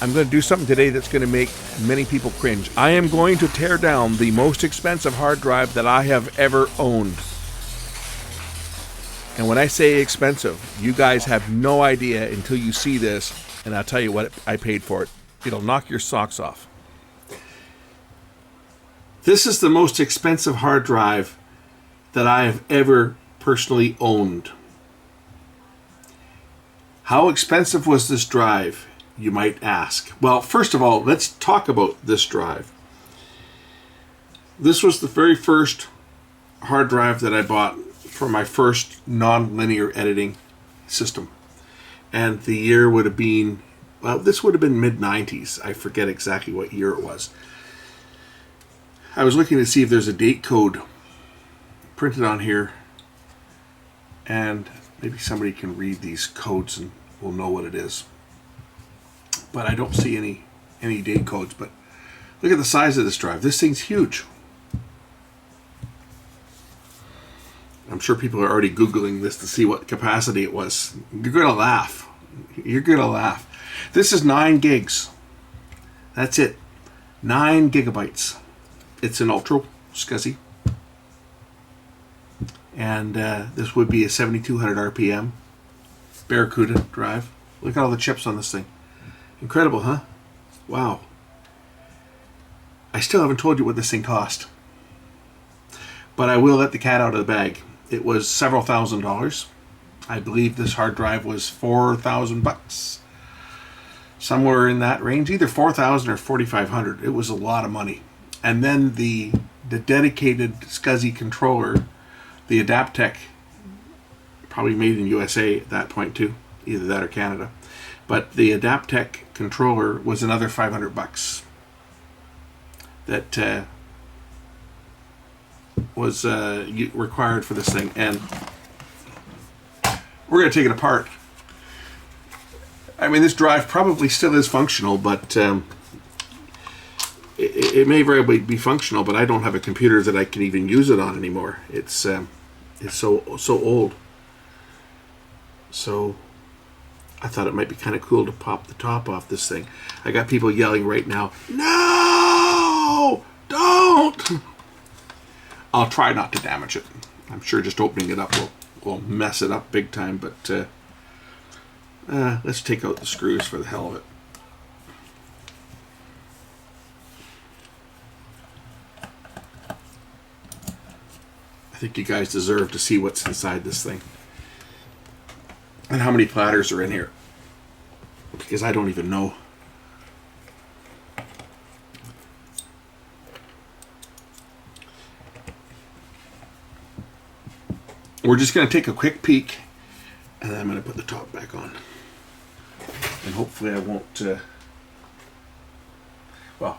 I'm going to do something today that's going to make many people cringe. I am going to tear down the most expensive hard drive that I have ever owned. And when I say expensive, you guys have no idea until you see this, and I'll tell you what I paid for it. It'll knock your socks off. This is the most expensive hard drive that I have ever personally owned. How expensive was this drive, you might ask? Well, first of all, let's talk about this drive. This was the very first hard drive that I bought for my first non-linear editing system. And the year would have been, well, this would have been mid-90s. I forget exactly what year it was. I was looking to see if there's a date code printed on here, and maybe somebody can read these codes and we'll know what it is. But I don't see any date codes. But look at the size of this drive. This thing's huge. I'm sure people are already Googling this to see what capacity it was. You're going to laugh. You're going to laugh. This is 9 gigs. That's it. 9 gigabytes. It's an Ultra SCSI. And this would be a 7200 RPM Barracuda drive. Look at all the chips on this thing. Incredible, huh? Wow. I still haven't told you what this thing cost. But I will let the cat out of the bag. It was several $1,000s. I believe this hard drive was $4,000. Somewhere in that range, either $4,000 or $4,500. It was a lot of money. And then the dedicated SCSI controller, the Adaptec, probably made in USA at that point too, either that or Canada. But the Adaptec controller was another $500 that was required for this thing. And we're going to take it apart. I mean, this drive probably still is functional, but it may very well be functional, but I don't have a computer that I can even use it on anymore. It's so old. So I thought it might be kind of cool to pop the top off this thing. I got people yelling right now, "No! Don't!" I'll try not to damage it. I'm sure just opening it up will mess it up big time, but let's take out the screws for the hell of it. I think you guys deserve to see what's inside this thing. And how many platters are in here. Because I don't even know. We're just going to take a quick peek. And then I'm going to put the top back on. And hopefully I won't... well,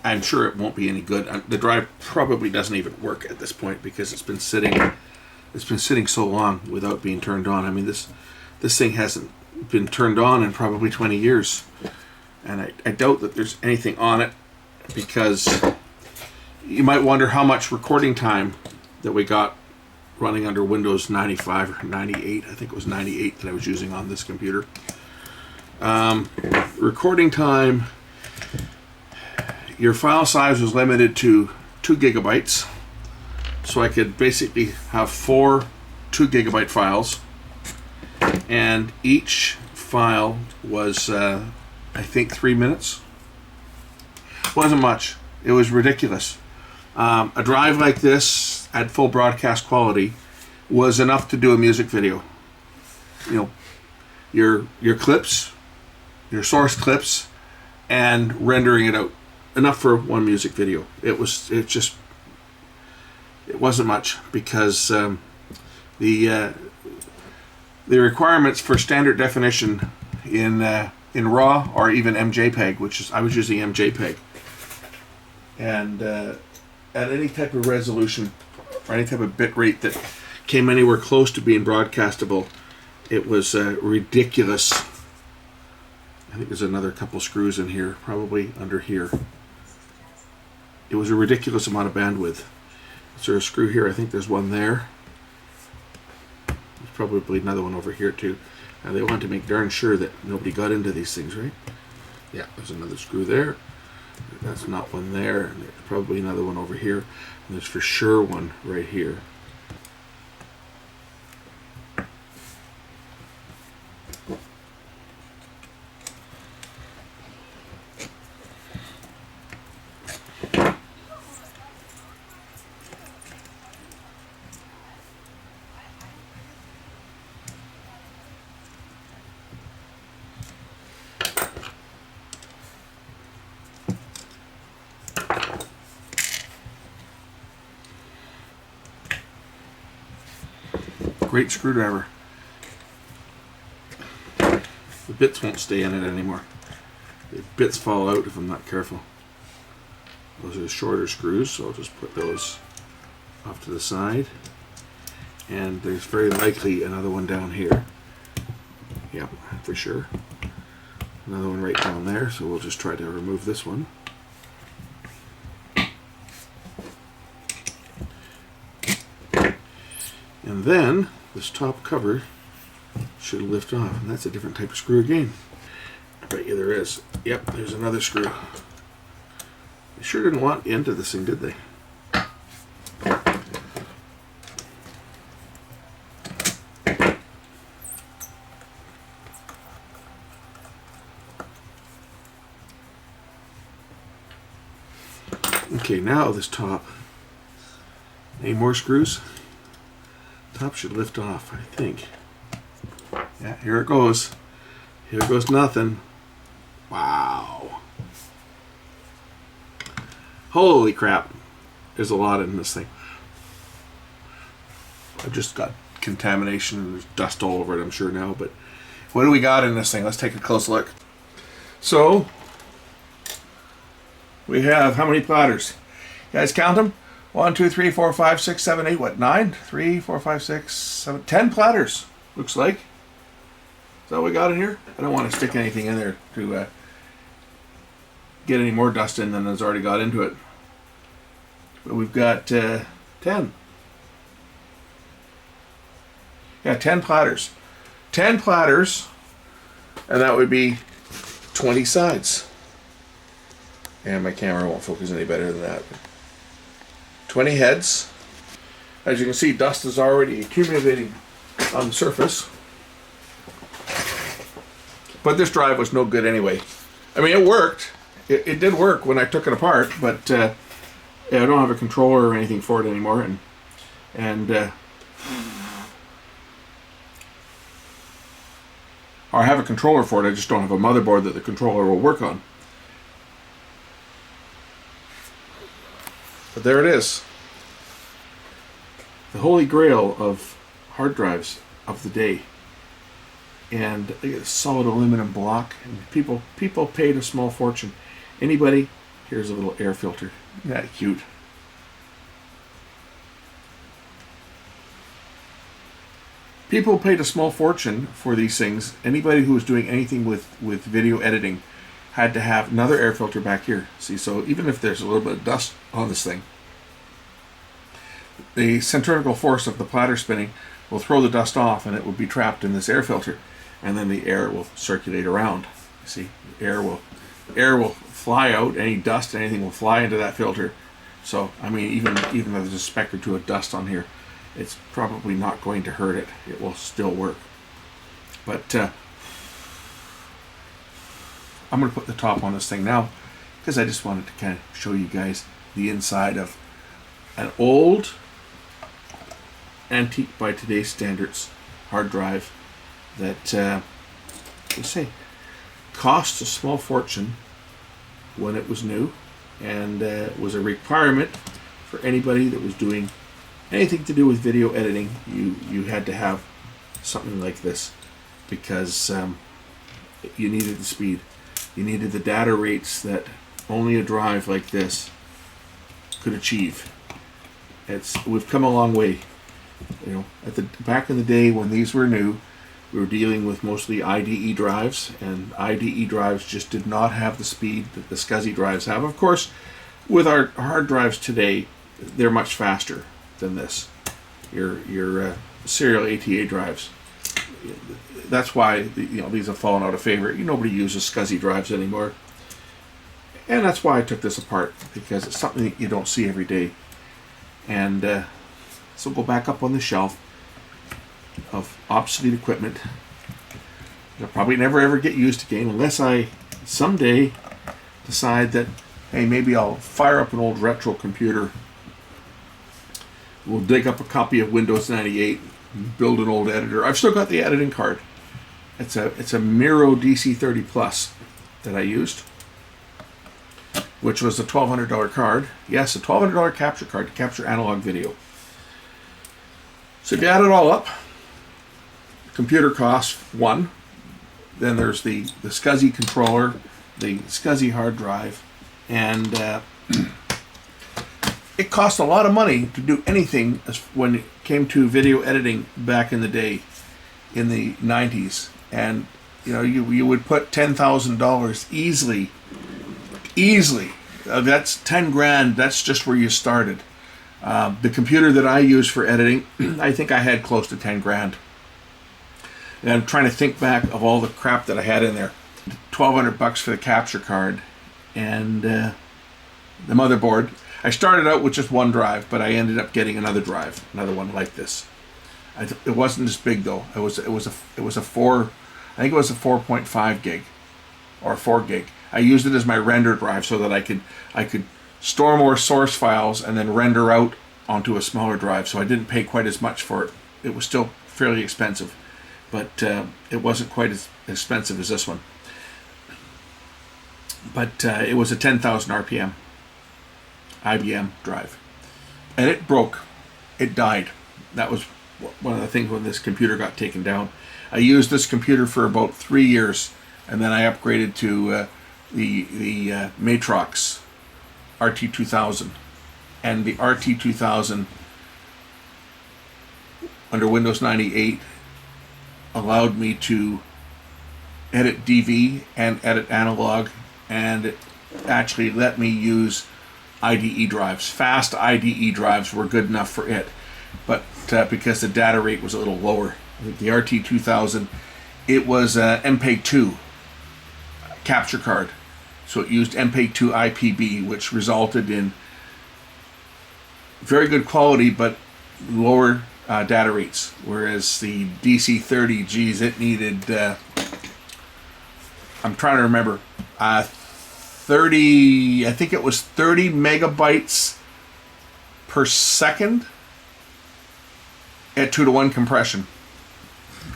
I'm sure it won't be any good. The drive probably doesn't even work at this point because it's been sitting so long without being turned on. I mean, this thing hasn't been turned on in probably 20 years. And I doubt that there's anything on it, because you might wonder how much recording time that we got running under Windows 95 or 98. I think it was 98 that I was using on this computer. Recording time, your file size was limited to 2 gigabytes. So I could basically have 4 2 gigabyte files. And each file was, I think, 3 minutes. Wasn't much. It was ridiculous. A drive like this at full broadcast quality was enough to do a music video. You know, your clips, your source clips, and rendering it out. Enough for one music video. It wasn't much, because the requirements for standard definition in RAW or even MJPEG, which is, I was using MJPEG, and at any type of resolution or any type of bit rate that came anywhere close to being broadcastable, it was ridiculous. I think there's another couple screws in here, probably under here. It was a ridiculous amount of bandwidth. Is there a screw here? I think there's one there. There's probably another one over here too. They want to make darn sure that nobody got into these things, right? Yeah, there's another screw there. That's not one there. There's probably another one over here. And there's for sure one right here. Great screwdriver. The bits won't stay in it anymore. The bits fall out if I'm not careful. Those are the shorter screws, so I'll just put those off to the side. And there's very likely another one down here. Yep, for sure. Another one right down there, so we'll just try to remove this one. And then this top cover should lift off, and that's a different type of screw again. I bet you there is. Yep, there's another screw. They sure didn't want into this thing, did they? Okay, now this top. Any more screws? Top should lift off, I think. Yeah, here it goes. Here goes nothing. Wow. Holy crap. There's a lot in this thing. I've just got contamination and there's dust all over it, I'm sure now, but what do we got in this thing? Let's take a close look. So, we have how many platters? You guys count them? 1, 2, 3, 4, 5, 6, 7, 8, what, 9? 3, 4, 5, 6, 7, 10 platters, looks like. Is that what we got in here? I don't want to stick anything in there to get any more dust in than has already got into it. But we've got 10. Yeah, 10 platters. 10 platters, and that would be 20 sides. And my camera won't focus any better than that. 20 heads. As you can see, dust is already accumulating on the surface. But this drive was no good anyway. I mean, it worked. It did work when I took it apart, but yeah, I don't have a controller or anything for it anymore. Or I have a controller for it, I just don't have a motherboard that the controller will work on. But there it is. The holy grail of hard drives of the day. And a solid aluminum block. And people paid a small fortune. Anybody? Here's a little air filter. Isn't that cute? People paid a small fortune for these things. Anybody who was doing anything with video editing had to have another air filter back here. See, so even if there's a little bit of dust on this thing, the centrifugal force of the platter spinning will throw the dust off and it will be trapped in this air filter, and then the air will circulate around. You see, air will fly out, any dust, anything will fly into that filter. So, I mean, even though there's a speck or two of dust on here, it's probably not going to hurt it. It will still work. But I'm going to put the top on this thing now because I just wanted to kind of show you guys the inside of an old, antique by today's standards hard drive that, let's say, cost a small fortune when it was new, and was a requirement for anybody that was doing anything to do with video editing. You had to have something like this because you needed the speed. You needed the data rates that only a drive like this could achieve. We've come a long way. You know, back in the day when these were new, we were dealing with mostly IDE drives, and IDE drives just did not have the speed that the SCSI drives have. Of course, with our hard drives today, they're much faster than this. Your serial ATA drives. that's why these have fallen out of favor. Nobody uses SCSI drives anymore, and that's why I took this apart, because it's something that you don't see every day. And so go back up on the shelf of obsolete equipment. It'll probably never ever get used again, unless I someday decide that, hey, maybe I'll fire up an old retro computer. We'll dig up a copy of Windows 98, build an old editor. I've still got the editing card. It's a Miro DC30 Plus that I used, which was a $1,200 card. Yes, a $1,200 capture card to capture analog video. So if you add it all up, computer costs one. Then there's the SCSI controller, the SCSI hard drive, and it cost a lot of money to do anything when it came to video editing back in the day, in the 90s. And you would put $10,000 easily. That's 10 grand. That's just where you started. The computer that I use for editing, I think I had close to 10 grand. And I'm trying to think back of all the crap that I had in there. $1,200 for the capture card and the motherboard. I started out with just one drive, but I ended up getting another drive, another one like this. It wasn't as big though. It was a 4.5 gig or 4 gig. I used it as my render drive so that I could store more source files and then render out onto a smaller drive. So I didn't pay quite as much for it. It was still fairly expensive, but it wasn't quite as expensive as this one. But it was a 10,000 RPM IBM drive, and it broke. It died. That was one of the things when this computer got taken down. I used this computer for about 3 years, and then I upgraded to the Matrox RT2000, and the RT2000 under Windows 98 allowed me to edit DV and edit analog, and it actually let me use IDE drives. Fast IDE drives were good enough for it, but because the data rate was a little lower. The RT2000, it was a MPEG-2 capture card, so it used MPEG-2 IPB, which resulted in very good quality but lower data rates, whereas the DC30, geez, it needed I'm trying to remember, 30, I think it was 30 megabytes per second at 2:1 compression.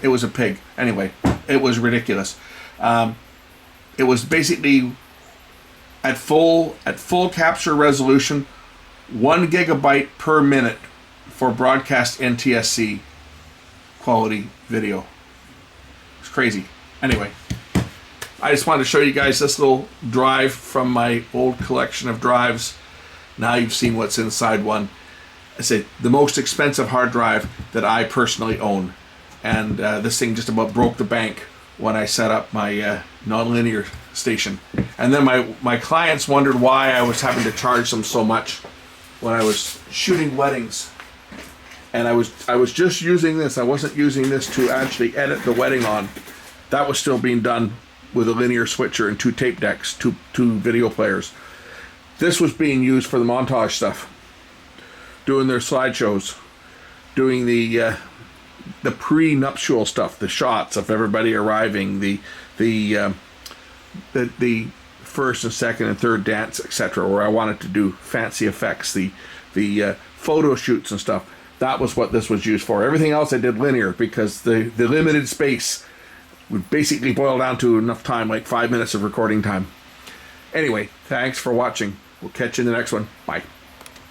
It was a pig. Anyway, it was ridiculous. It was basically at full capture resolution, 1 gigabyte per minute for broadcast NTSC quality video. It's crazy. Anyway, I just wanted to show you guys this little drive from my old collection of drives. Now you've seen what's inside one. I say the most expensive hard drive that I personally own. And this thing just about broke the bank when I set up my nonlinear station. And then my clients wondered why I was having to charge them so much when I was shooting weddings. And I was just using this. I wasn't using this to actually edit the wedding on. That was still being done with a linear switcher and 2 tape decks, two video players. This was being used for the montage stuff, doing their slideshows, doing the pre-nuptial stuff, the shots of everybody arriving, the first and second and third dance, etc., where I wanted to do fancy effects, the photo shoots and stuff. That was what this was used for. Everything else I did linear because the limited space would basically boil down to enough time, like 5 minutes of recording time. Anyway, thanks for watching. We'll catch you in the next one. Bye.